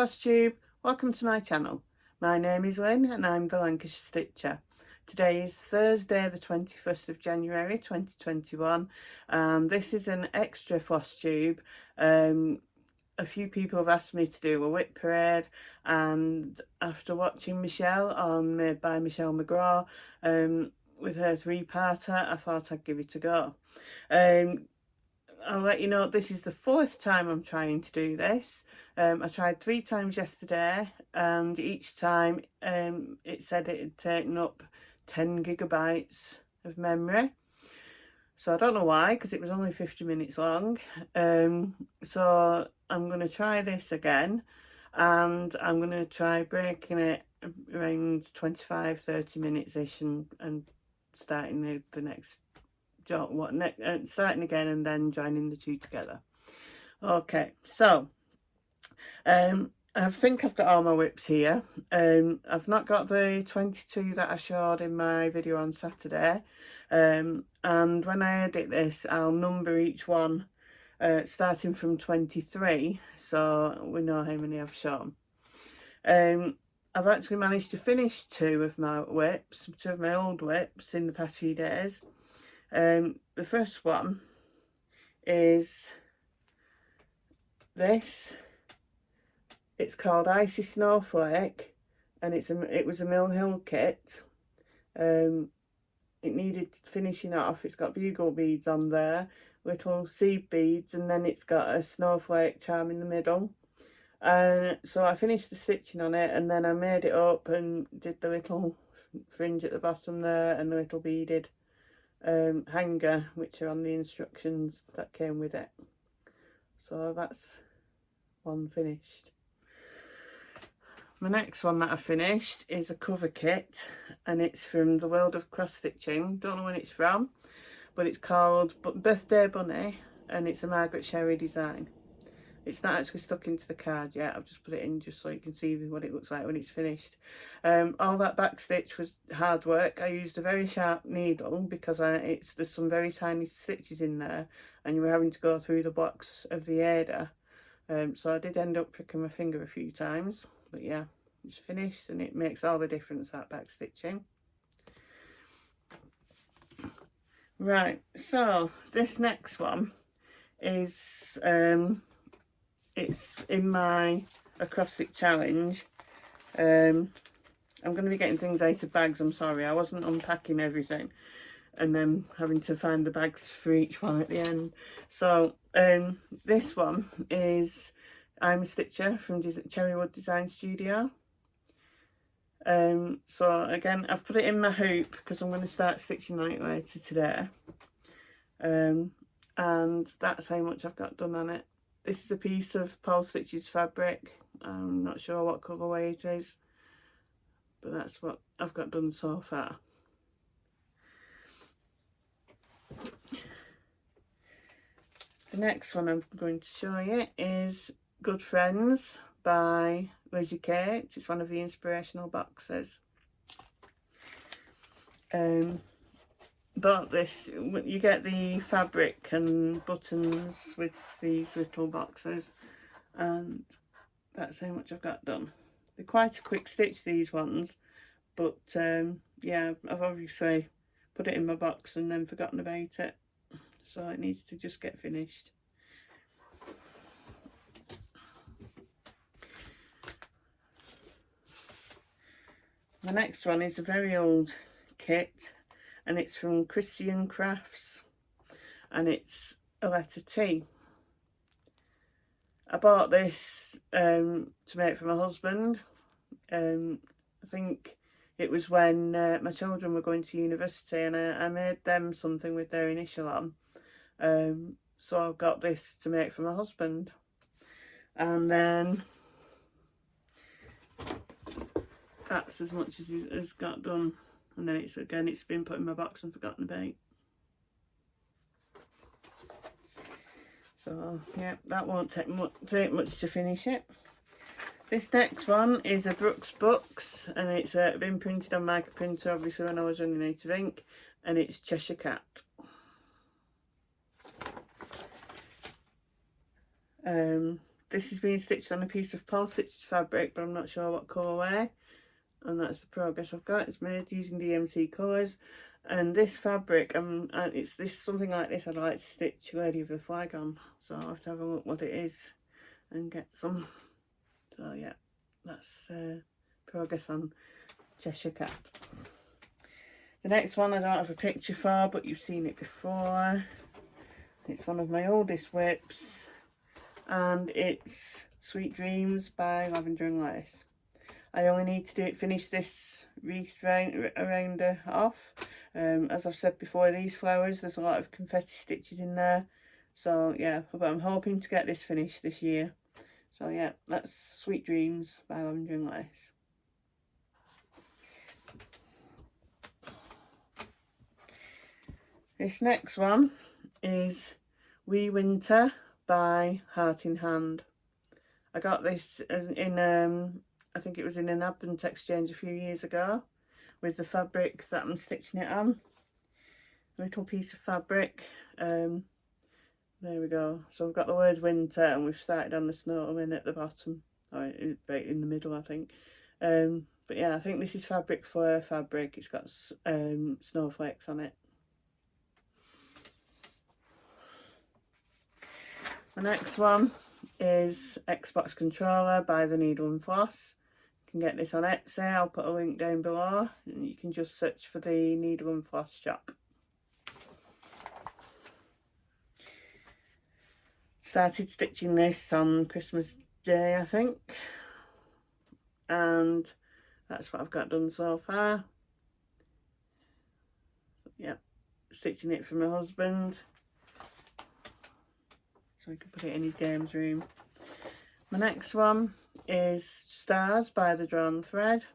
Flosstube, welcome to my channel. My name is Lynn and I'm the Lancashire Stitcher. Today is Thursday the 21st of January 2021 and this is an extra Flosstube. A few people have asked me to do a WIP Parade, and after watching Michelle on Made by Michelle McGraw with her three-parter, I thought I'd give it a go. I'll let you know this is the fourth time I'm trying to do this. I tried 3 times yesterday and each time it said it had taken up 10 gigabytes of memory. So I don't know why, because it was only 50 minutes long. So I'm going to try this again and I'm going to try breaking it around 25-30 minutes-ish and starting the next job, starting again and then joining the two together. Okay, so I think I've got all my WIPs here. I've not got the 22 that I showed in my video on Saturday, and when I edit this I'll number each one starting from 23 so we know how many I've shown. I've actually managed to finish 2 of my WIPs, 2 of my old WIPs in the past few days. The first one is this. It's called Icy Snowflake and it was a Mill Hill kit. It needed finishing off. It's got bugle beads on there, little seed beads, and then it's got a snowflake charm in the middle. So I finished the stitching on it and then I made it up and did the little fringe at the bottom there and the little beaded hanger which are on the instructions that came with it. So that's one finished. My next one that I finished is a cover kit and it's from the World of Cross Stitching. Don't know when it's from, but it's called Birthday Bunny and it's a Margaret Sherry design. It's not actually stuck into the card yet. I've just put it in just so you can see what it looks like when it's finished. All that back stitch was hard work. I used a very sharp needle because there's some very tiny stitches in there and you were having to go through the blocks of the Ada. So I did end up pricking my finger a few times, but yeah, it's finished and it makes all the difference, that back stitching. Right, so this next one is it's in my acrostic challenge. I'm going to be getting things out of bags, I'm sorry, I wasn't unpacking everything and then having to find the bags for each one at the end. So this one is I'm a Stitcher from Cherrywood Design Studio. So again, I've put it in my hoop because I'm going to start stitching on it later today. And that's how much I've got done on it. This is a piece of Paul Stitch's fabric. I'm not sure what colourway it is, but that's what I've got done so far. The next one I'm going to show you is Good Friends by Lizzie Kate. It's one of the inspirational boxes. But this, you get the fabric and buttons with these little boxes, and that's how much I've got done. They're quite a quick stitch, these ones, but yeah, I've obviously put it in my box and then forgotten about it, so it needs to just get finished. The next one is a very old kit and it's from Christian Crafts and it's a letter T. I bought this to make for my husband. I think it was when my children were going to university and I made them something with their initial on. So I've got this to make for my husband. And then that's as much as he's got done. And then it's been put in my box and forgotten about. So yeah, that won't take much to finish it. This next one is a Brooks Books and it's been printed on micro printer obviously when I was running out of ink, and it's Cheshire Cat. this is being stitched on a piece of pole stitched fabric, but I'm not sure what colourway. And that's the progress I've got. It's made using DMC colours. And this fabric, it's this something like this I'd like to stitch Lady of the Flag on. So I'll have to have a look what it is and get some. So yeah, that's progress on Cheshire Cat. The next one I don't have a picture for, but you've seen it before. It's one of my oldest WIPs, and it's Sweet Dreams by Lavender and Lace. I only need to finish this wreath around her off. As I've said before, these flowers, there's a lot of confetti stitches in there. So yeah, but I'm hoping to get this finished this year. So yeah, that's Sweet Dreams by Lavender and Lace. This next one is Wee Winter by Heart in Hand. I got this in, I think it was in an Advent exchange a few years ago with the fabric that I'm stitching it on. A little piece of fabric. There we go. So we've got the word winter and we've started on the snowman at the bottom, or in the middle I think. But yeah, I think this is fabric for fabric. It's got snowflakes on it. The next one is Xbox Controller by The Needle and Floss. You can get this on Etsy. I'll put a link down below, and you can just search for the Needle and Floss shop. Started stitching this on Christmas Day, I think, and that's what I've got done so far. Yep, stitching it for my husband so he can put it in his games room. My next one is Stars by The Drawn Thread.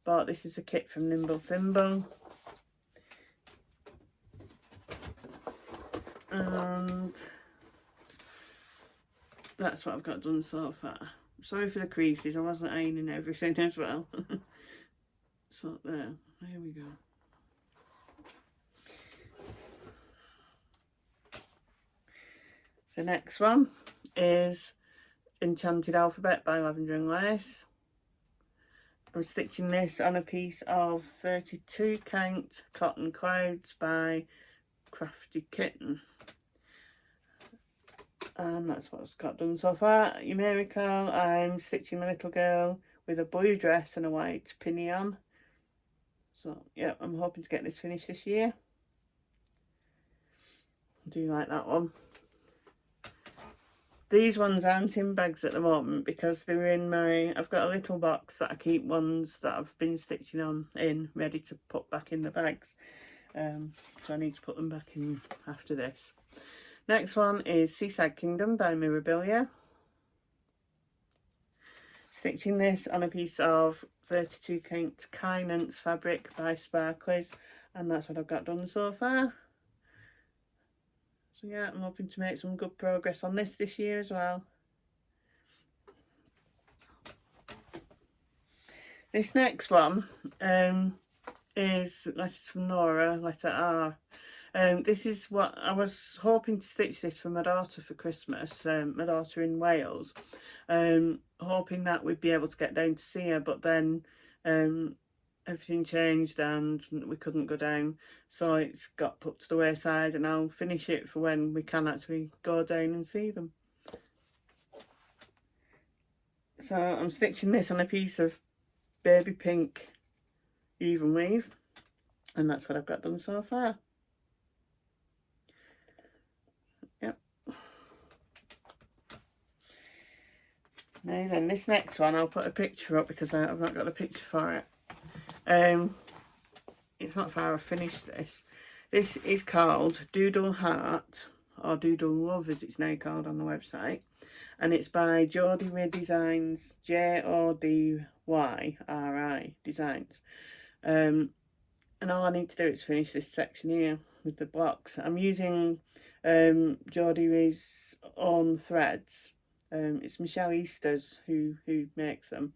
Bought this as a kit from Nimble Thimble. And that's what I've got done so far. Sorry for the creases, I wasn't ironing everything as well. So there we go. The next one is Enchanted Alphabet by Lavender and Lace. I'm stitching this on a piece of 32 count Cotton Clouds by Crafty Kitten. And that's what I've got done so far. You may recall I'm stitching a little girl with a blue dress and a white pinny on. So yeah, I'm hoping to get this finished this year. I do like that one. These ones aren't in bags at the moment because they're in my, I've got a little box that I keep ones that I've been stitching on in, ready to put back in the bags. So I need to put them back in after this. Next one is Seaside Kingdom by Mirabilia. Stitching this on a piece of 32 count Kynance fabric by Sparklies, and that's what I've got done so far. So yeah, I'm hoping to make some good progress on this year as well. This next one is Letters from Nora, letter R. This is what I was hoping to stitch this for my daughter for Christmas, my daughter in Wales, hoping that we'd be able to get down to see her, but then everything changed and we couldn't go down, so it's got put to the wayside, and I'll finish it for when we can actually go down and see them. So I'm stitching this on a piece of baby pink even weave, and that's what I've got done so far. Yep. Now then, this next one I'll put a picture up because I've not got a picture for it. It's not far I've finished this. This is called Doodle Heart, or Doodle Love as it's now called on the website, and it's by Jodie Designs, Jodyi Designs. And all I need to do is finish this section here with the blocks. I'm using Jodie's own threads. It's Michelle Easters who makes them.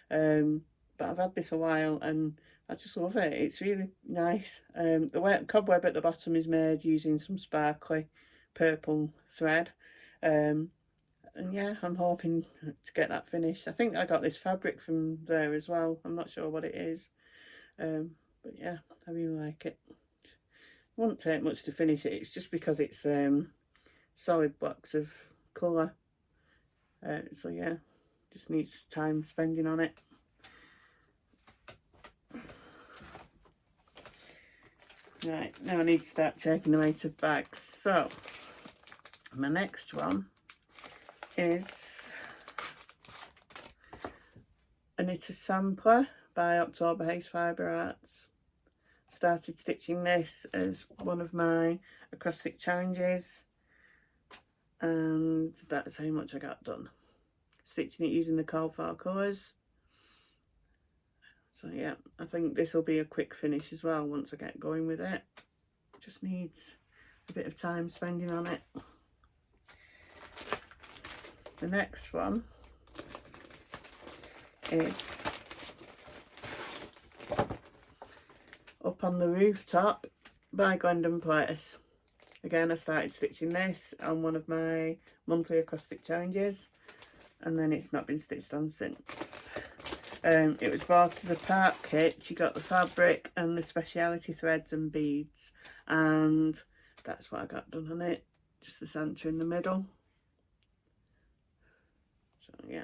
But I've had this a while and I just love it. It's really nice. The cobweb at the bottom is made using some sparkly purple thread. And And yeah, I'm hoping to get that finished. I think I got this fabric from there as well. I'm not sure what it is. But yeah, I really like it. Won't take much to finish it. It's just because it's solid blocks of colour. So yeah, just needs time spending on it. Right, now I need to start taking them out of bags. So my next one is a Knitter's Sampler by October House Fibre Arts. Started stitching this as one of my acrostic challenges, and that's how much I got done. Stitching it using the called for colours. So yeah, I think this will be a quick finish as well once I get going with it. Just needs a bit of time spending on it. The next one is Up on the Rooftop by Glendon Place. Again, I started stitching this on one of my monthly acrostic challenges, and then it's not been stitched on since. It was bought as a part kit. You got the fabric and the speciality threads and beads, and that's what I got done on it. Just the centre in the middle. So yeah.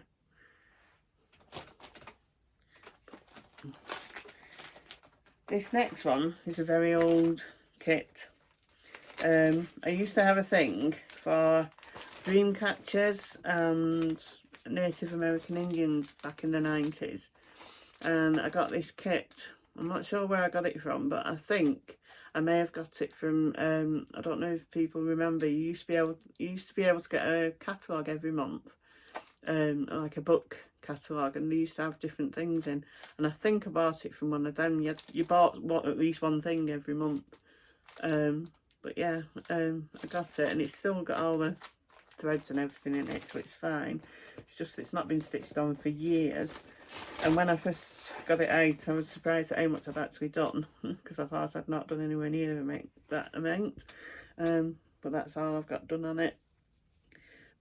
This next one is a very old kit. I used to have a thing for dream catchers and Native American Indians back in the 90s, and I got this kit. I'm not sure where I got it from, but I think I may have got it from I don't know if people remember, you used to be able to get a catalogue every month, like a book catalogue, and they used to have different things in, and I think I bought it from one of them. You bought at least one thing every month. But yeah, I got it, and it's still got all the threads and everything in it, so it's fine. It's just it's not been stitched on for years, and when I first got it out I was surprised at how much I'd actually done, because I thought I'd not done anywhere near that amount. But that's all I've got done on it.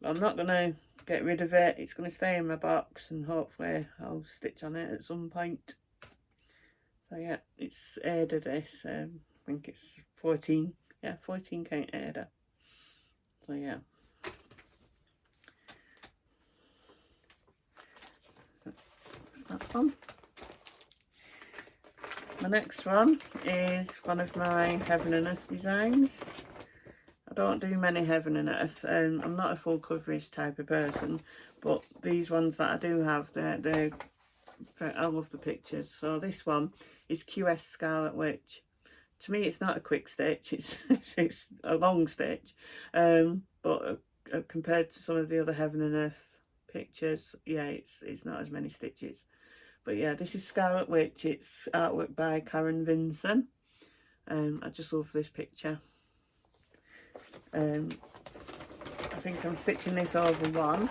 But I'm not going to get rid of it. It's going to stay in my box, and hopefully I'll stitch on it at some point. So yeah, it's Ada this. I think it's 14 count Ada. So yeah. That's that one. My next one is one of my Heaven and Earth designs. I don't do many Heaven and Earth. I'm not a full coverage type of person, but these ones that I do have, I love the pictures. So this one is QS Scarlet Witch. To me, it's not a quick stitch. It's a long stitch, but compared to some of the other Heaven and Earth pictures, yeah, it's not as many stitches. But yeah, this is Scarlet Witch. It's artwork by Karen Vinson. I just love this picture. I think I'm stitching this over one.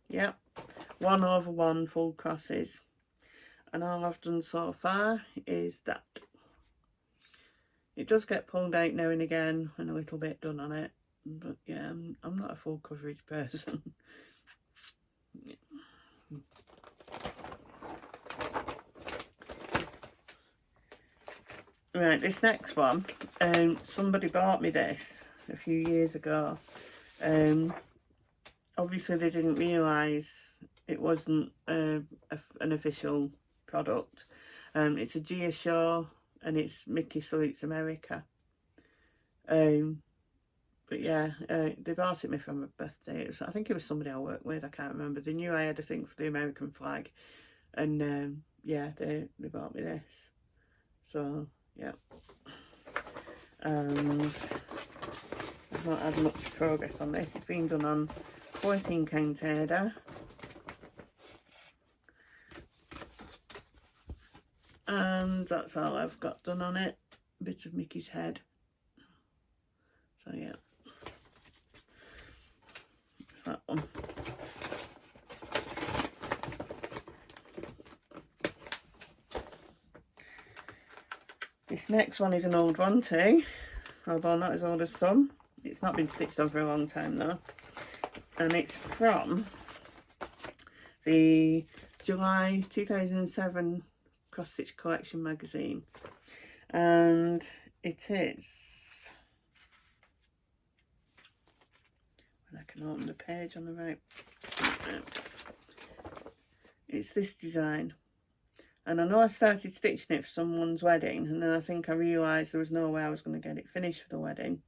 Yep, 1 over 1 full crosses, and all I've done so far is that. It does get pulled out now and again and a little bit done on it, but yeah, I'm not a full coverage person. Right, this next one, somebody bought me this a few years ago. Obviously they didn't realise it wasn't an official product. It's a Gia Shaw, and it's Mickey Salutes America. But yeah, they bought it me for my birthday. I think it was somebody I worked with, I can't remember. They knew I had a thing for the American flag, and yeah, they bought me this. So yeah, and I've not had much progress on this. It's been done on 14 count Ada. And that's all I've got done on it. A bit of Mickey's head. So yeah, that's that one. This next one is an old one too, although not as old as some. It's not been stitched on for a long time though. and it's from the July 2007 Cross Stitch Collection magazine, and it is, and I can open the page on the right, it's this design. And I know I started stitching it for someone's wedding, and then I think I realised there was no way I was going to get it finished for the wedding.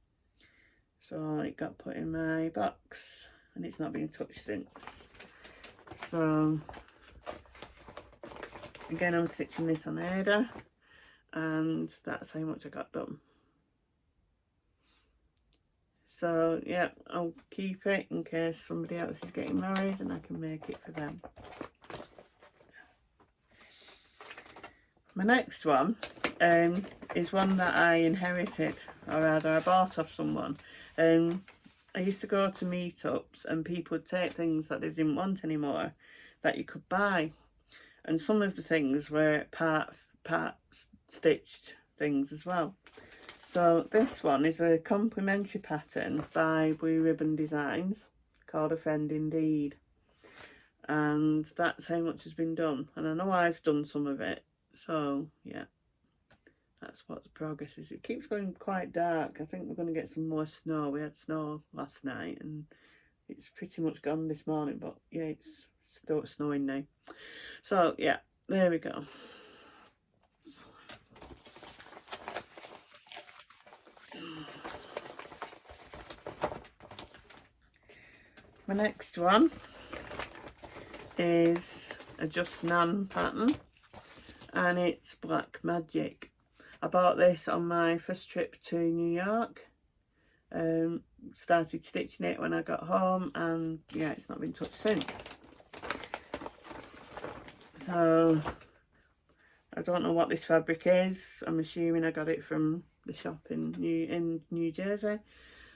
So it got put in my box, and it's not been touched since. So again, I'm stitching this on Ada, and that's how much I got done. So yeah, I'll keep it in case somebody else is getting married and I can make it for them. My next one is one that I inherited, or rather I bought off someone. I used to go to meetups and people would take things that they didn't want anymore that you could buy. And some of the things were part stitched things as well. So this one is a complimentary pattern by Blue Ribbon Designs called A Friend Indeed. And that's how much has been done. And I know I've done some of it. So yeah, that's what the progress is. It keeps going quite dark. I think we're going to get some more snow. We had snow last night and it's pretty much gone this morning, but yeah, it's still snowing now. So yeah, there we go. My next one is a Just Nan pattern, and it's Black Magic. I bought this on my first trip to New York. Started stitching it when I got home, and yeah, it's not been touched since. So I don't know what this fabric is. I'm assuming I got it from the shop in New Jersey.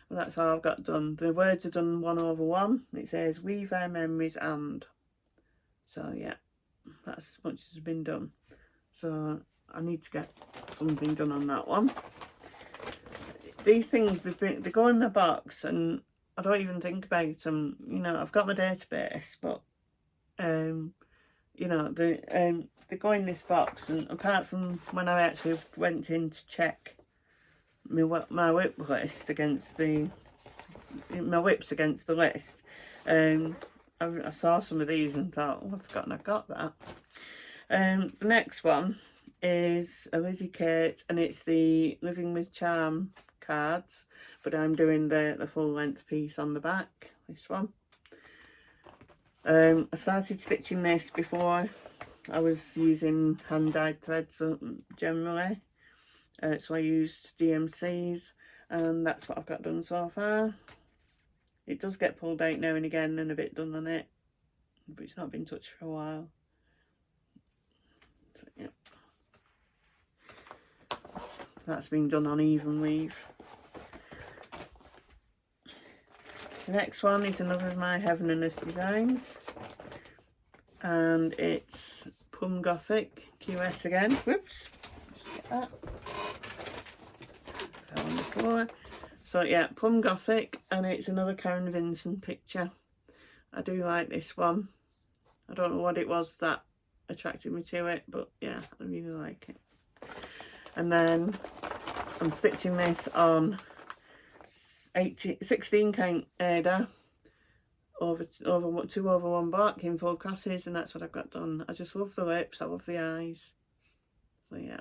Well, that's all I've got done. The words are done 1/1. It says weave our memories and. So yeah, that's as much as has been done. So I need to get something done on that one. These things, they go in my box and I don't even think about them. You know, I've got my database, but you know, they go in this box, and apart from when I actually went in to check my WIP list against my WIPs against the list, I saw some of these and thought, oh, I've forgotten I've got that. The next one is a Lizzie Kate, and it's the Living with Charm cards, but I'm doing the full length piece on the back, this one. I started stitching this before I was using hand dyed threads generally, so I used DMCs, and that's what I've got done so far. It does get pulled out now and again and a bit done on it, but it's not been touched for a while. So, yeah. That's been done on even weave. The next one is another of my Heaven and Earth designs, and it's Plum Gothic QS again. Whoops, just get that. Fell on the floor. So yeah, Plum Gothic, and it's another Karen Vincent picture. I do like this one. I don't know what it was that attracted me to it, but yeah, I really like it. And then I'm stitching this on 16 count Ada over 2/1 block in 4 crosses, and that's what I've got done. I just love the lips, I love the eyes. So yeah,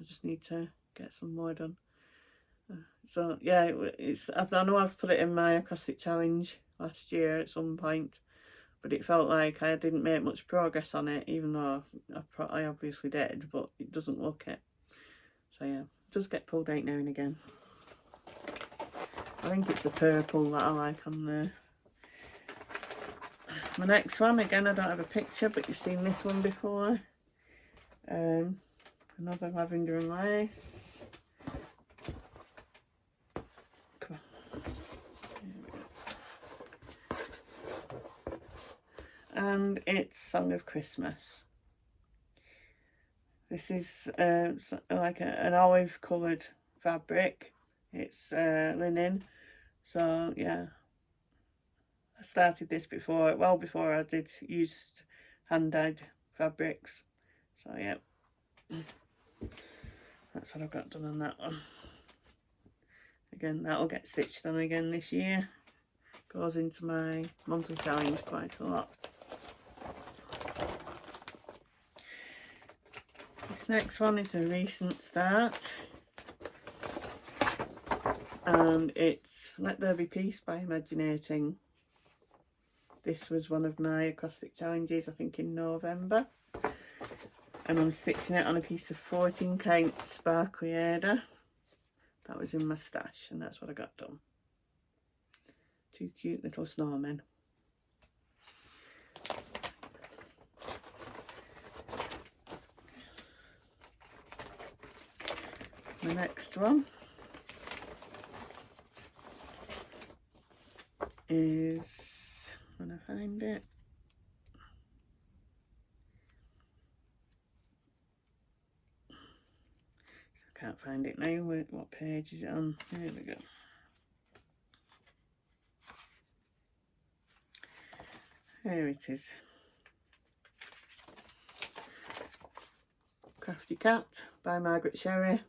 I just need to get some more done. So yeah, I know I've put it in my Cross Stitch Challenge last year at some point, but it felt like I didn't make much progress on it, even though I obviously did, but it doesn't look it. So yeah, it does get pulled out now and again. I think it's the purple that I like on there. My next one, again, I don't have a picture, but you've seen this one before. Another lavender and lace. Come on. And it's Song of Christmas. This is like an olive coloured fabric. It's linen. So yeah, I started this before, well before I did use hand-dyed fabrics. So yeah, that's what I've got done on that one. Again, that'll get stitched on again this year. Goes into my monthly challenge quite a lot. This next one is a recent start, and it's Let There Be Peace by Imaginating. This was one of my acrostic challenges, I think in November, and I'm stitching it on a piece of 14 count sparkly Aida that was in my stash, and that's what I got done. Two cute little snowmen. The next one is, when I find it, I can't find it now. What page is it on? There we go. Here it is. Crafty Cat by Margaret Sherry.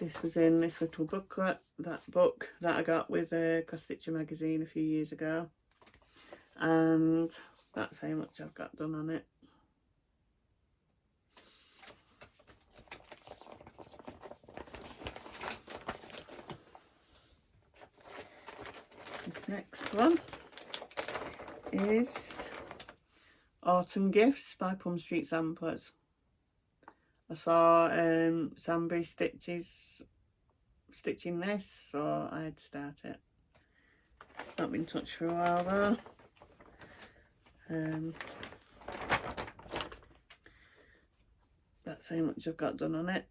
This was in this little booklet, that book that I got with Cross Stitcher magazine a few years ago, and that's how much I've got done on it. This next one is Autumn Gifts by Plum Street Samplers. I saw Sambury stitching this, so I had to start it. It's not been touched for a while though. That's how much I've got done on it.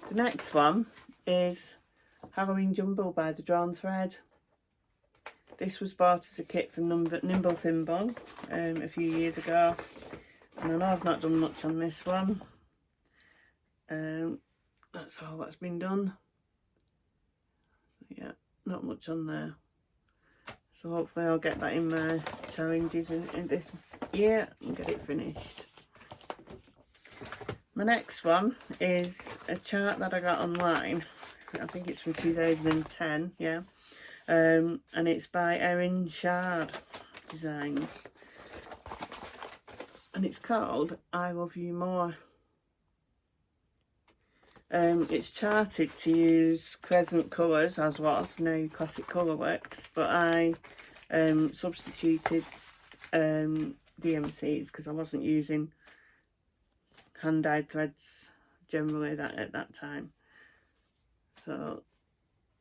The next one is Halloween Jumble by The Drawn Thread. This was bought as a kit from Nimble Thimble a few years ago, and I know I've not done much on this one. That's all that's been done. Yeah, not much on there. So hopefully I'll get that in my challenges in this year and get it finished. My next one is a chart that I got online. I think it's from 2010, yeah. And it's by Erin Shard Designs, and it's called I Love You More. It's charted to use Crescent colours, as was now Classic Colourworks, but I substituted DMCs because I wasn't using hand-dyed threads generally at that time. So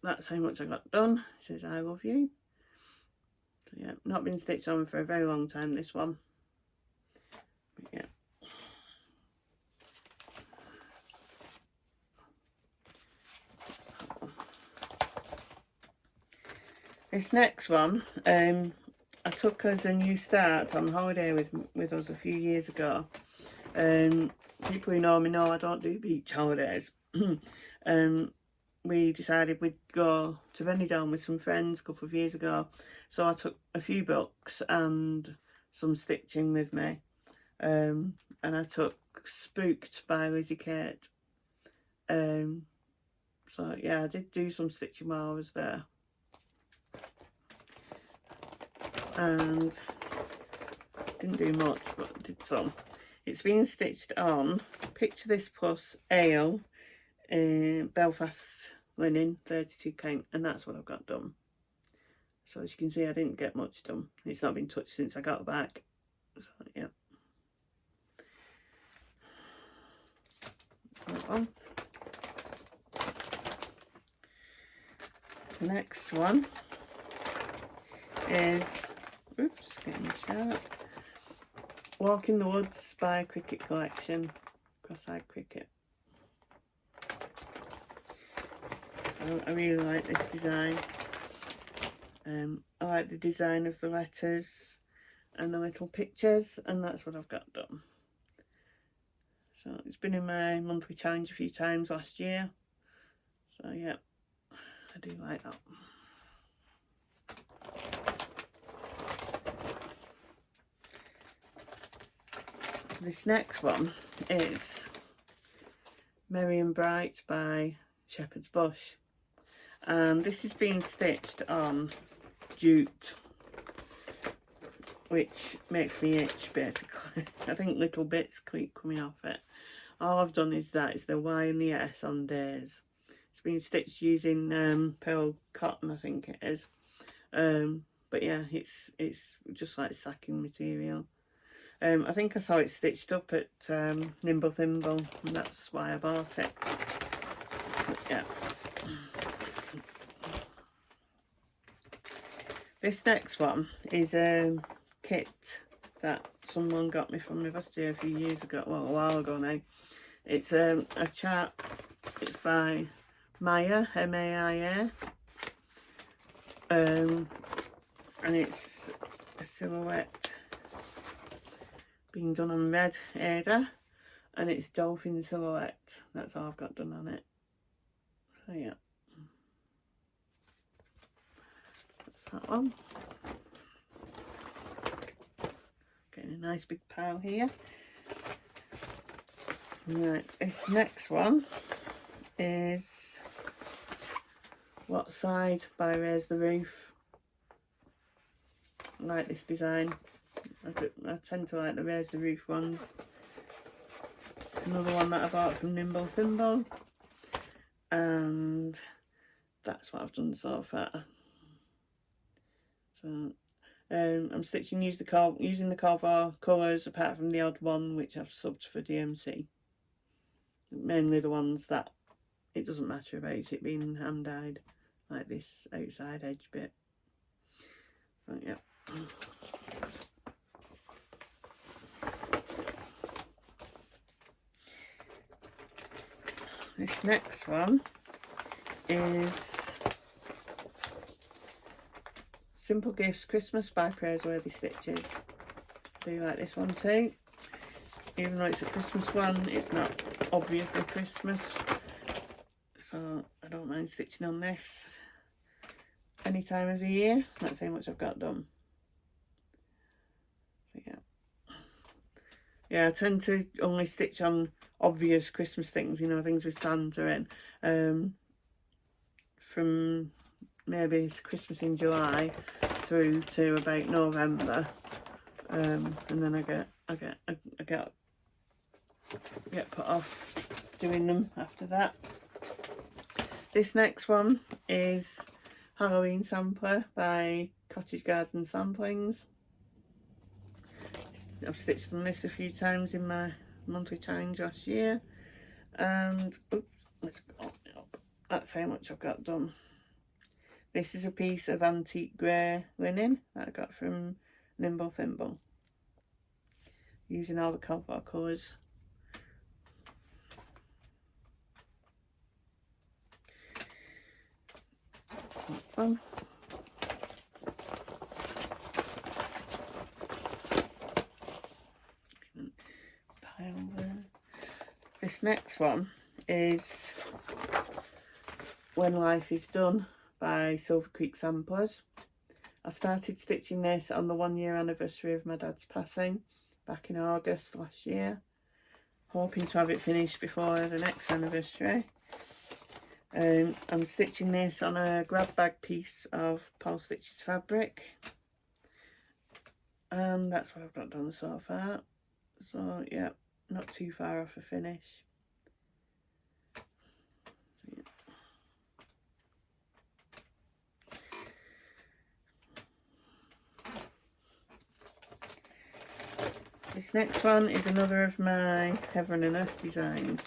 that's how much I got done. It says I love you. So yeah, not been stitched on for a very long time, this one. But yeah. This next one, I took as a new start on holiday with us a few years ago. People who know me know I don't do beach holidays. We decided we'd go to Benidorm with some friends a couple of years ago, so I took a few books and some stitching with me, and I took Spooked by Lizzie Kate. So yeah, I did do some stitching while I was there, and didn't do much but did some. It's been stitched on Picture This Plus Ale Belfast linen 32 count, and that's what I've got done. So as you can see, I didn't get much done. It's not been touched since I got back. So yeah, that's that one. The next one is, oops, getting the chart, Walk in the Woods by Cricket Collection, Cross-Eyed Cricket. I really like this design. I like the design of the letters and the little pictures, and that's what I've got done. So it's been in my monthly challenge a few times last year. So yeah, I do like that. This next one is Merry and Bright by Shepherd's Bush, and this is being stitched on jute, which makes me itch basically. I think little bits keep coming off it. All I've done is that it's the Y and the S on days. It's been stitched using pearl cotton, I think it is. But yeah, it's just like sacking material. I think I saw it stitched up at Nimble Thimble, and that's why I bought it. But yeah. This next one is a kit that someone got me from university a few years ago, well, a while ago now. It's a chart. It's by Maya, M-A-I-A, and it's a silhouette being done on red Ada, and it's dolphin silhouette. That's all I've got done on it. So yeah, that's that one. Getting a nice big pile here. Right, this next one is What Side by Raise the Roof. I like this design. I tend to like the Raise the Roof ones. Another one that I bought from Nimble Thimble, and that's what I've done so far. So I'm stitching using the Corvo colours, apart from the odd one which I've subbed for DMC. Mainly the ones that it doesn't matter about it being hand dyed, like this outside edge bit. So yeah. This next one is Simple Gifts Christmas by Praiseworthy Stitches. Do you like this one too? Even though it's a Christmas one, it's not obviously Christmas, so I don't mind stitching on this any time of the year. That's how much I've got done. So yeah, I tend to only stitch on obvious Christmas things, you know, things with Santa in, from maybe Christmas in July through to about November, and then I get put off doing them after that. This next one is Halloween Sampler by Cottage Garden Samplings. I've stitched on this a few times in my monthly challenge last year, and oops, let's go up. That's how much I've got done. This is a piece of antique grey linen that I got from Nimble Thimble, using all the Corvo colours. One. Pile there. This next one is When Life Is Done by Silver Creek Samplers. I started stitching this on the 1 year anniversary of my dad's passing back in August last year, hoping to have it finished before the next anniversary. I'm stitching this on a grab bag piece of Paul Stitch's fabric, and that's what I've got done so far. So yeah, not too far off a finish. Yeah. This next one is another of my Heaven and Earth designs.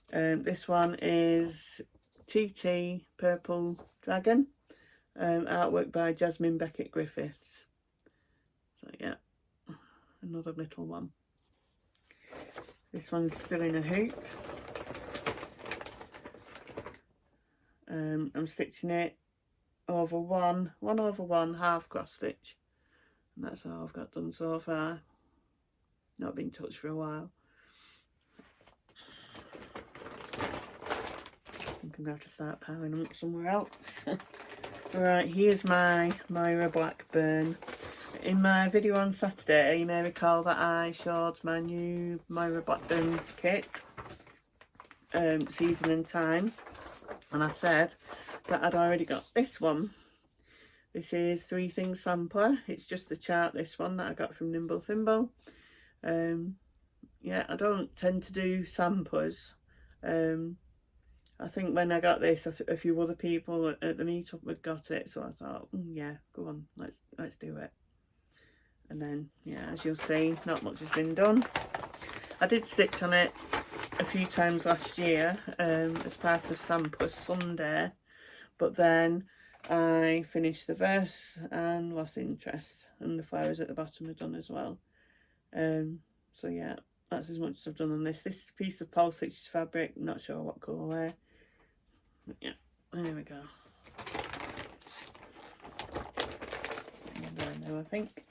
This one is TT Purple Dragon, artwork by Jasmine Beckett Griffiths. So yeah, another little one. This one's still in a hoop. I'm stitching it over one over one half cross stitch, and that's all I've got done so far. Not been touched for a while. I'm going to have to start powering them up somewhere else. Right, here's my Myra Blackburn. In my video on Saturday, you may recall that I showed my new Myra Blackburn kit, Season and Time, and I said that I'd already got this one. This is Three Things Sampler. It's just the chart, this one, that I got from Nimble Thimble. Yeah, I don't tend to do samplers. I think when I got this, a few other people at the meetup had got it, so I thought, yeah, go on, let's do it. And then, yeah, as you'll see, not much has been done. I did stitch on it a few times last year as part of Sampler Sunday, but then I finished the verse and lost interest, and the flowers at the bottom are done as well. So yeah, that's as much as I've done on this. This is a piece of Pole Stitches fabric, not sure what colour. Yeah, there we go. There I know, I think.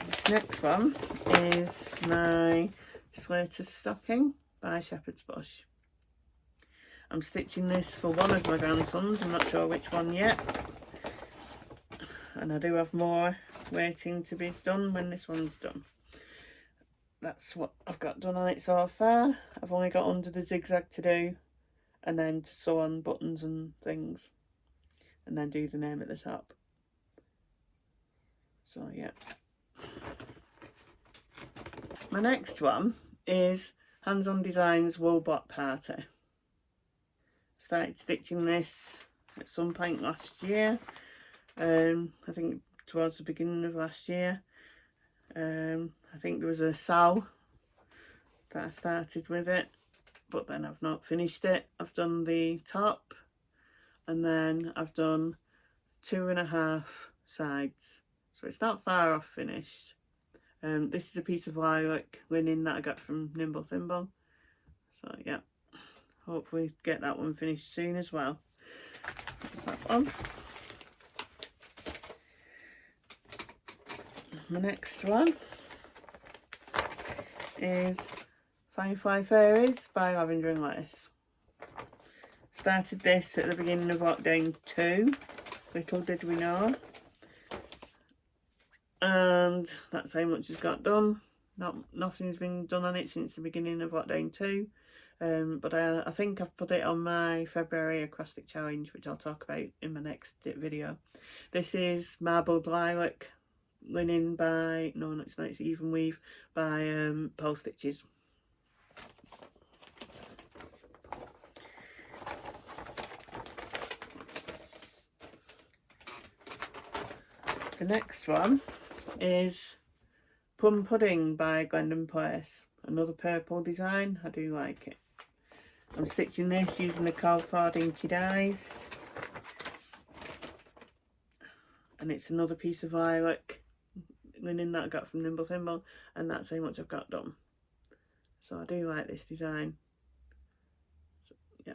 This next one is my Slater's Stocking by Shepherd's Bush. I'm stitching this for one of my grandsons, I'm not sure which one yet. And I do have more waiting to be done when this one's done. That's what I've got done on it so far. I've only got under the zigzag to do, and then to sew on buttons and things, and then do the name at the top. So yeah. My next one is Hands On Designs Wool Block Party. Started stitching this at some point last year. I think towards the beginning of last year. I think there was a sow that I started with it, but then I've not finished it. I've done the top, and then I've done 2.5 sides, so it's not far off finished. This is a piece of lilac linen that I got from Nimble Thimble, so yeah, hopefully get that one finished soon as well. That's that one. My next one is Firefly Fairies by Lavender and Lettuce. Started this at the beginning of lockdown 2, little did we know. And that's how much has got done. Nothing's been done on it since the beginning of lockdown 2. But I think I've put it on my February acrostic challenge, which I'll talk about in my next video. This is Marbled Lilac linen by, no, it's not, it's Even Weave by Pole Stitches. The next one is Plum Pudding by Glendon Place. Another purple design, I do like it. I'm stitching this using the Calford Inky Dyes, and it's another piece of lilac linen that I got from Nimble Thimble, and that's how much I've got done. So I do like this design. So, yeah,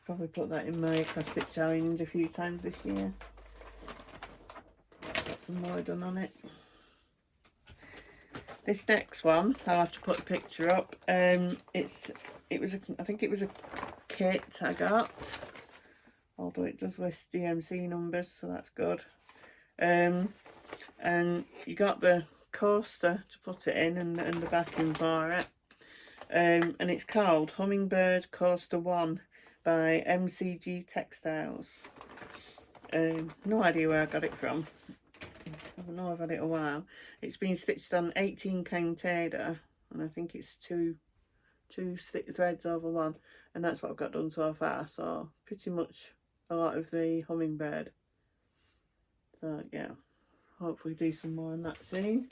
probably put that in my acrostic challenge a few times this year. Got some more done on it. This next one, I'll have to put a picture up. I think it was a kit I got, although it does list DMC numbers, so that's good. And you got the coaster to put it in, and the backing for it. And it's called Hummingbird Coaster 1 by MCG Textiles. No idea where I got it from. I don't know, I've had it a while. It's been stitched on 18 count tader, and I think it's two threads over one, and that's what I've got done so far. So pretty much a lot of the hummingbird. So yeah, hopefully do some more on that soon.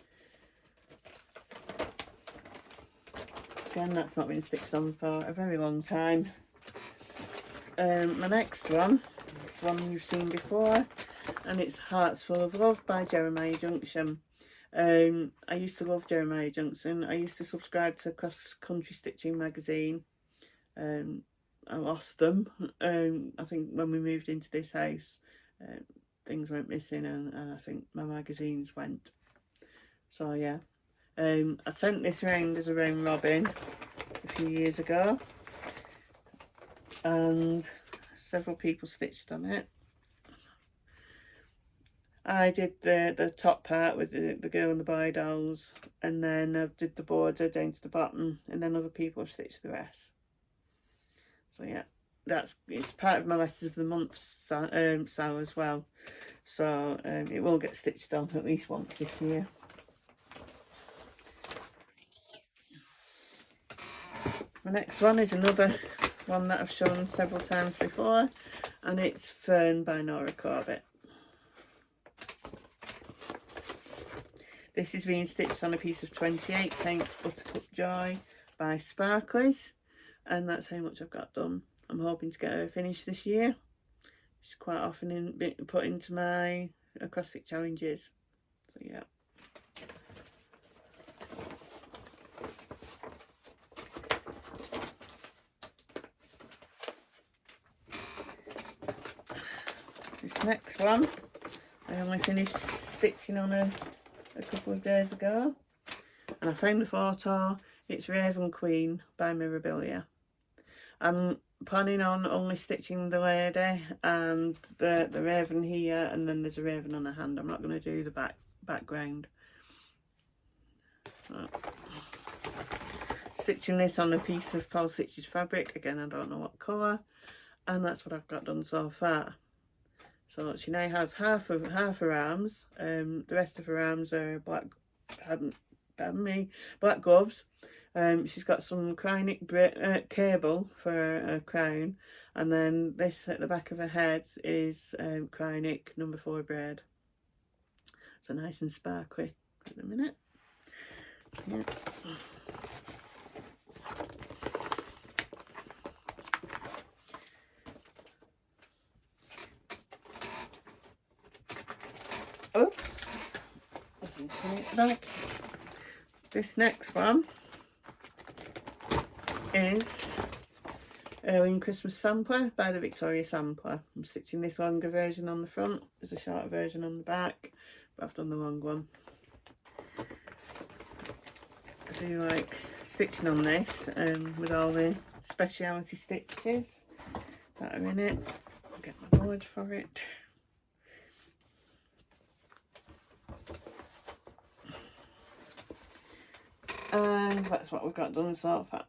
Again, that's not been stitched on for a very long time. My next one, this one you've seen before, and it's Hearts Full of Love by Jeremiah Junction. I used to love Jeremiah Junction. I used to subscribe to Cross Country Stitching magazine. I lost them. I think when we moved into this house, things went missing, and I think my magazines went. So yeah, I sent this round as a round robin, a few years ago, and several people stitched on it. I did the top part with the girl and the boy dolls, and then I did the border down to the bottom, and then other people have stitched the rest. So yeah, it's part of my letters of the month sale as well. So it will get stitched on at least once this year. My next one is another one that I've shown several times before, and it's Fern by Nora Corbett. This is being stitched on a piece of 28 count Buttercup Joy by Sparklers, and that's how much I've got done. I'm hoping to get her finished this year. She's quite often put into my acrostic challenges, so yeah. This next one, I only finished stitching on a couple of days ago, and I found the photo. It's Raven Queen by Mirabilia. I'm planning on only stitching the lady and the raven here, and then there's a raven on her hand. I'm not going to do the background. So, stitching this on a piece of Paul Stitches fabric, again I don't know what colour, and that's what I've got done so far. So she now has half her arms. The rest of her arms are black gloves. She's got some Krynic cable for a crown, and then this at the back of her head is Krynic number 4 braid. So nice and sparkly at the minute. Yeah. Oops. Back. This next one is Early Christmas Sampler by the Victoria Sampler. I'm stitching this longer version on the front. There's a shorter version on the back, but I've done the long one. I do like stitching on this with all the speciality stitches that are in it. I'll get my board for it. And that's what we've got done so far.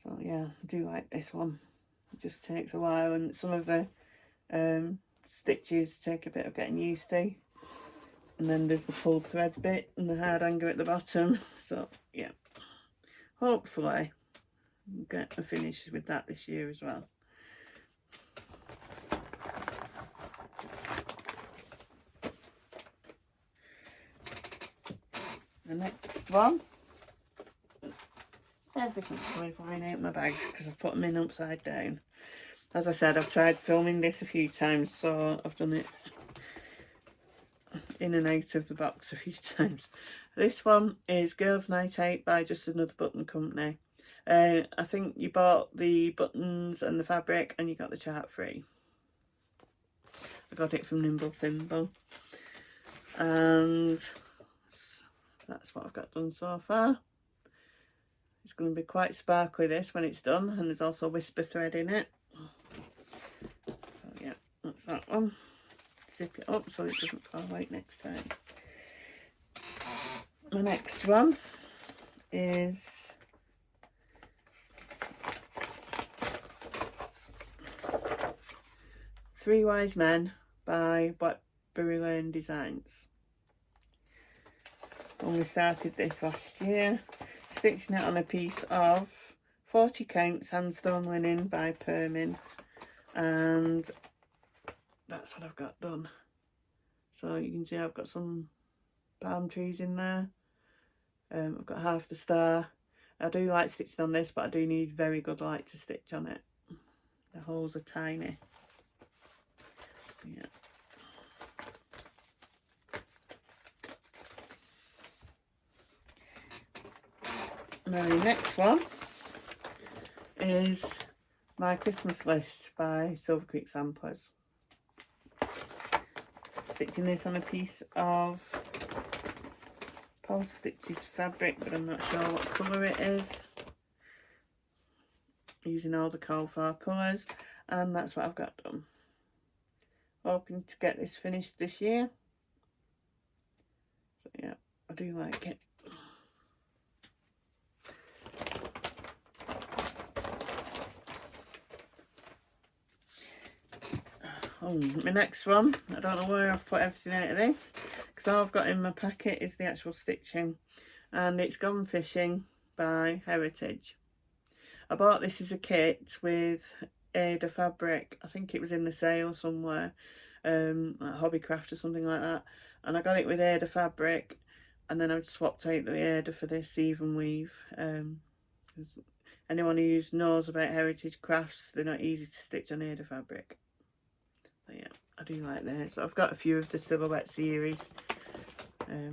So yeah, I do like this one. It just takes a while, and some of the stitches take a bit of getting used to. And then there's the pulled thread bit and the hard hanger at the bottom. So yeah, hopefully we'll get a finish with that this year as well. The next one, everything's going flying out my bags because I've put them in upside down. As I said, I've tried filming this a few times, so I've done it in and out of the box a few times. This one is Girls Night Out by Just Another Button Company. I think you bought the buttons and the fabric and you got the chart free. I got it from Nimble Thimble, and that's what I've got done so far. It's going to be quite sparkly this when it's done, and there's also whisper thread in it. So yeah, that's that one. Zip it up so it doesn't fall out next time. The next one is Three Wise Men by Blackberry Lane Designs. Only started this last year, stitching it on a piece of 40 count sandstone linen by Permin, and that's what I've got done. So you can see I've got some palm trees in there. I've got half the star. I do like stitching on this, but I do need very good light to stitch on it. The holes are tiny. Yeah. My next one is My Christmas List by Silver Creek Samplers. Stitching this on a piece of Pulse Stitches fabric, but I'm not sure what colour it is. Using all the Call For colours, and that's what I've got done. Hoping to get this finished this year. So yeah, I do like it. Oh, my next one, I don't know where I've put everything out of this, because all I've got in my packet is the actual stitching, and it's Gone Fishing by Heritage. I bought this as a kit with Ada fabric. I think it was in the sale somewhere, like Hobbycraft or something like that, and I got it with Ada fabric, and then I've swapped out the Ada for this even weave. Anyone who knows about Heritage crafts, they're not easy to stitch on Ada fabric. But yeah, I do like this. I've got a few of the Silhouette series. I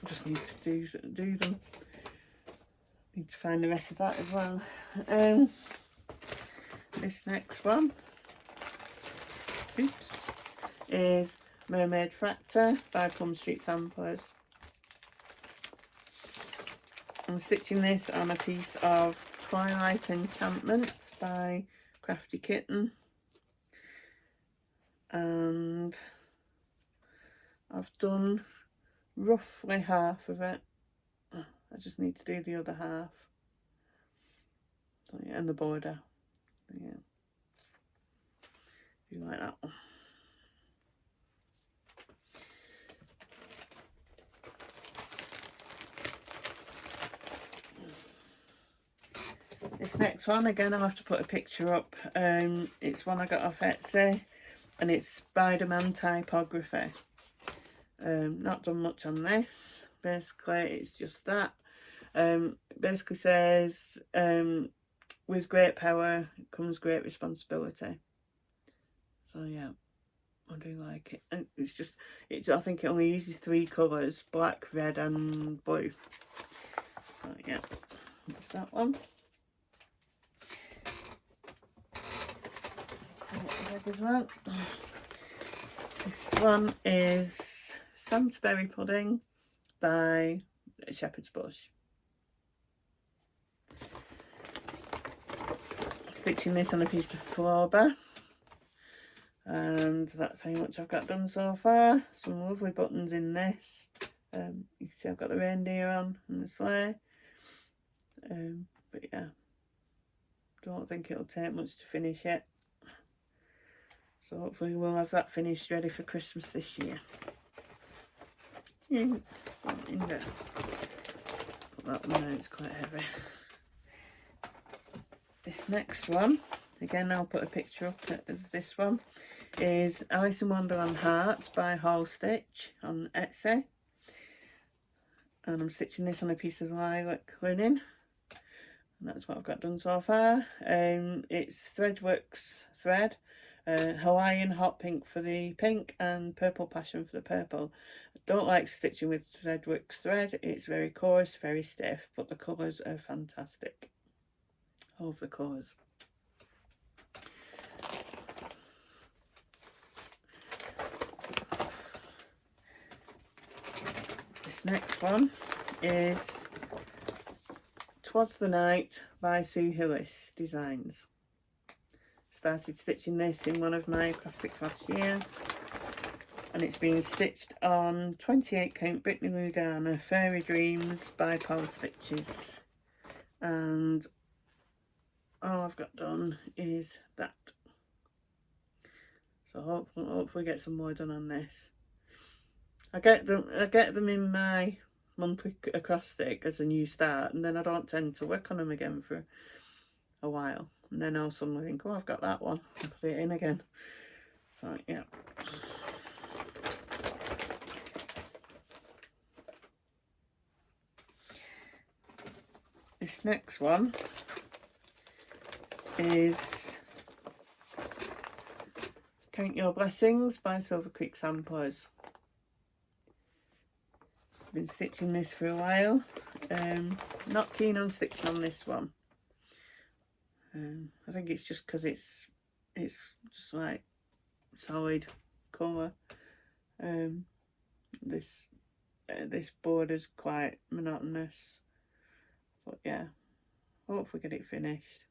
just need to do them. Need to find the rest of that as well. This next one, oops, is Mermaid Fractor by Plum Street Samplers. I'm stitching this on a piece of Twilight Enchantment by Crafty Kitten, and I've done roughly half of it. I just need to do the other half. So, yeah, and the border. Yeah, do you like that one? This next one, again, I'll have to put a picture up. It's one I got off Etsy, and it's Spider-Man typography. Not done much on this. Basically, it's just that. It basically says, with great power comes great responsibility. So yeah, I do like it. And I think it only uses 3 colours: black, red and blue. So yeah, that's that one. As well. This one is Santa Berry Pudding by Shepherd's Bush. Stitching this on a piece of Flosstube, and that's how much I've got done so far. Some lovely buttons in this. You can see I've got the reindeer on and the sleigh. But yeah, don't think it'll take much to finish it. So hopefully we'll have that finished ready for Christmas this year. In there. Put that one out, it's quite heavy. This next one, again I'll put a picture up of this one, is Alice in Wonderland Hearts by Hall Stitch on Etsy. And I'm stitching this on a piece of lilac linen. And that's what I've got done so far. It's Threadworks thread. Hawaiian Hot Pink for the pink and Purple Passion for the purple. I don't like stitching with Threadworks thread. It's very coarse, very stiff, but the colours are fantastic. All of the colours. This next one is Twas the Night by Sue Hillis Designs. Started stitching this in one of my plastics last year, and it's been stitched on 28 count Brittany Lugana Fairy Dreams by Paul Stitches, and all I've got done is that. So hopefully get some more done on this. I get them in my monthly acrostic as a new start, and then I don't tend to work on them again for a while. And then I'll suddenly think, oh, I've got that one, and put it in again. So, yeah. This next one is Count Your Blessings by Silver Creek Samplers. I've been stitching this for a while. Not keen on stitching on this one. I think it's just because it's just like solid colour. This this border's quite monotonous, but yeah, hopefully get it finished.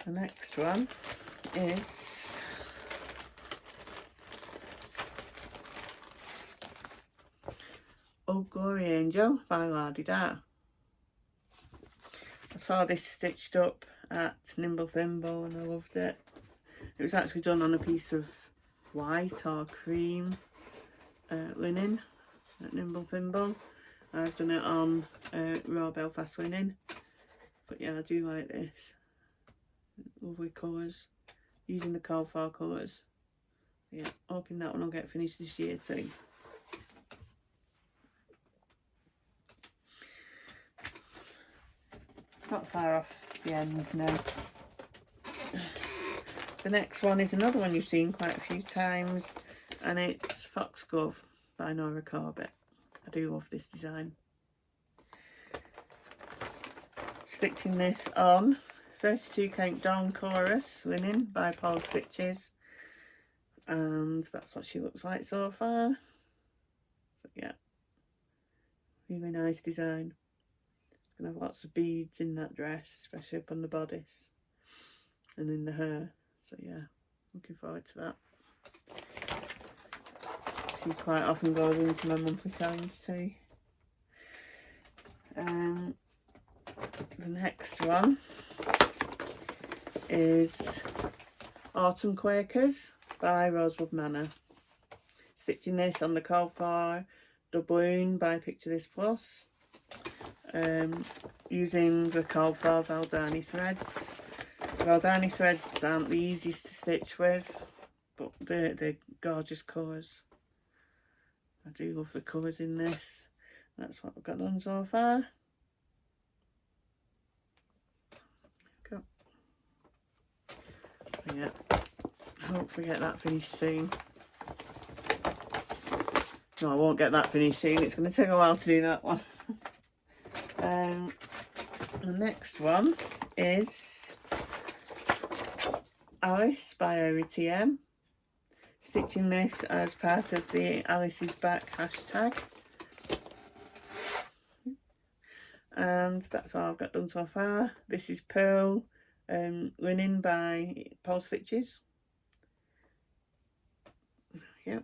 The next one is Old Glory Angel by La-Di-Da. I saw this stitched up at Nimble Thimble and I loved it. It was actually done on a piece of white or cream linen at Nimble Thimble. I've done it on raw Belfast linen, but yeah, I do like this. Lovely colours, using the call for colours. Yeah, hoping that one will get finished this year too. Not far off the end now. The next one is another one you've seen quite a few times, and it's Foxglove by Nora Corbett. I do love this design. Stitching this on 32 count Dawn Chorus linen by Paul Stitches, and that's what she looks like so far. So yeah, really nice design. It's gonna have lots of beads in that dress, especially up on the bodice and in the hair. So yeah, looking forward to that. She quite often goes into my monthly tellings too. The next one is Autumn Quakers by Rosewood Manor. Stitching this on the call for doubloon by Picture This Plus, using the call for Valdani threads. Valdani threads aren't the easiest to stitch with, but they're gorgeous colours. I do love the colours in this. That's what I've got done so far. Yeah, hopefully get that finished soon. No, I won't get that finished soon. It's going to take a while to do that one. The next one is Alice by Ori TM. Stitching this as part of the Alice is Back hashtag. And that's all I've got done so far. This is Pearl linen by Paul Stitches. Yep.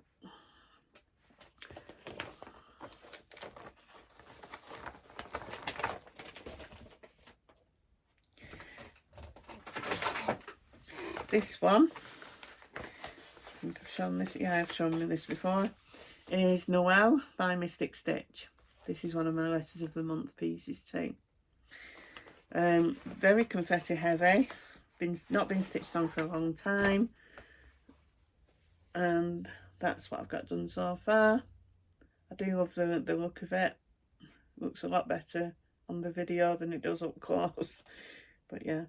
This one, I think I've shown this, yeah, I've shown this before, is Noel by Mystic Stitch. This is one of my letters of the month pieces too. Very confetti heavy, not been stitched on for a long time, and that's what I've got done so far. I do love the look of it. Looks a lot better on the video than it does up close, but yeah,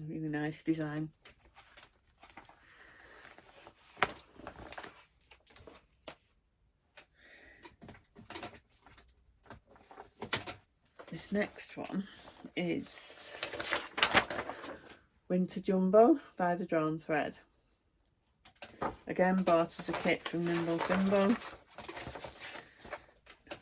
really nice design. This next one is Winter Jumbo by The Drawn Thread. Again, bought as a kit from Nimble Thimble.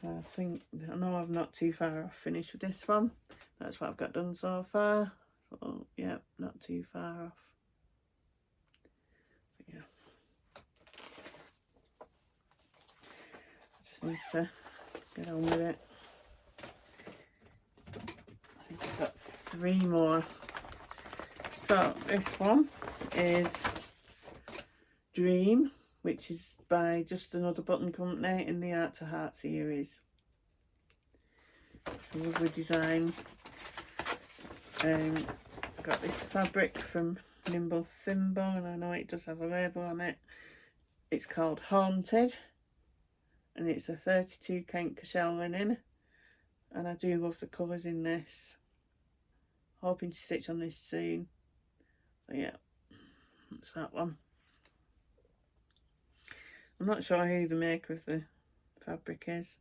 I know I'm not too far off finished with this one. That's what I've got done so far. So yeah, not too far off. But yeah, I just need to get on with it. I think I've got 3 more. So this one is Dream, which is by Just Another Button Company in the Art to Heart series. It's a lovely design. I got this fabric from Nimble Thimble, and I know it does have a label on it. It's called Haunted, and it's a 32 count Cashel linen, and I do love the colours in this. Hoping to stitch on this soon. So yeah, that's that one. I'm not sure who the maker of the fabric is.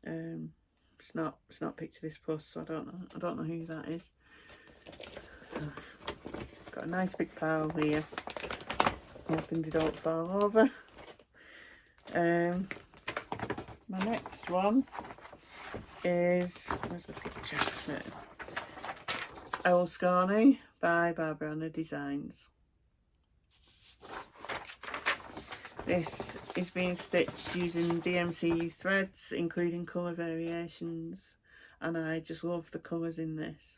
It's not Picture This Plus, so I don't know who that is. Got a nice big pile here, hoping they don't fall over. My next one is, where's the picture? There. Owl Scorny by Barbara Designs. This is being stitched using DMC threads, including colour variations, and I just love the colours in this.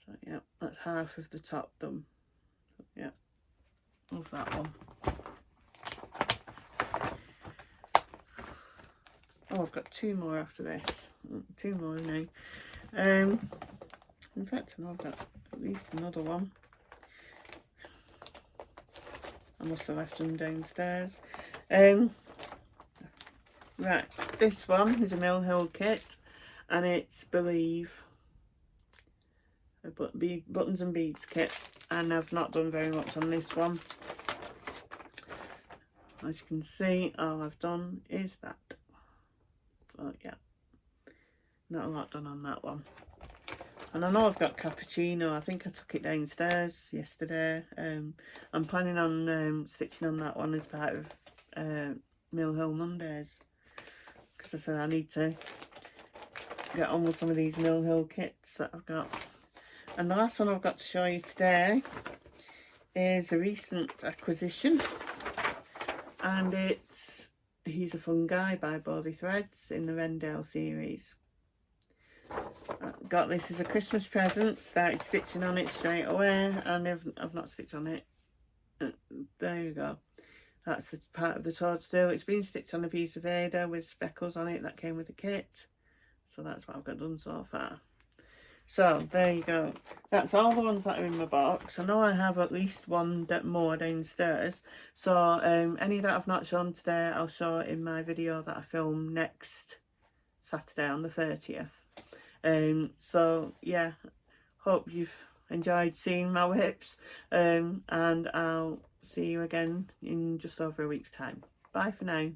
So yeah, that's half of the top done. Yeah, love that one. Oh, I've got 2 more after this. 2 more now. In fact, I've got at least another one. I must have left them downstairs. Right, this one is a Mill Hill kit, and it's Believe, a buttons and beads kit, and I've not done very much on this one. As you can see, all I've done is that. So yeah, not a lot done on that one. And I know I've got Cappuccino. I think I took it downstairs yesterday. I'm planning on stitching on that one as part of Mill Hill Mondays, because I said I need to get on with some of these Mill Hill kits that I've got. And the last one I've got to show you today is a recent acquisition, and it's He's a Fun Guy by Bothy Threads in the Rendale series. I got this as a Christmas present, started stitching on it straight away, and I've not stitched on it. There you go. That's a part of the toadstool. It's been stitched on a piece of Ada with speckles on it that came with the kit. So that's what I've got done so far. So there you go. That's all the ones that are in my box. I know I have at least one more downstairs. So any that I've not shown today, I'll show in my video that I film next Saturday on the 30th. So yeah, hope you've enjoyed seeing my WIPs, and I'll see you again in just over a week's time. Bye for now.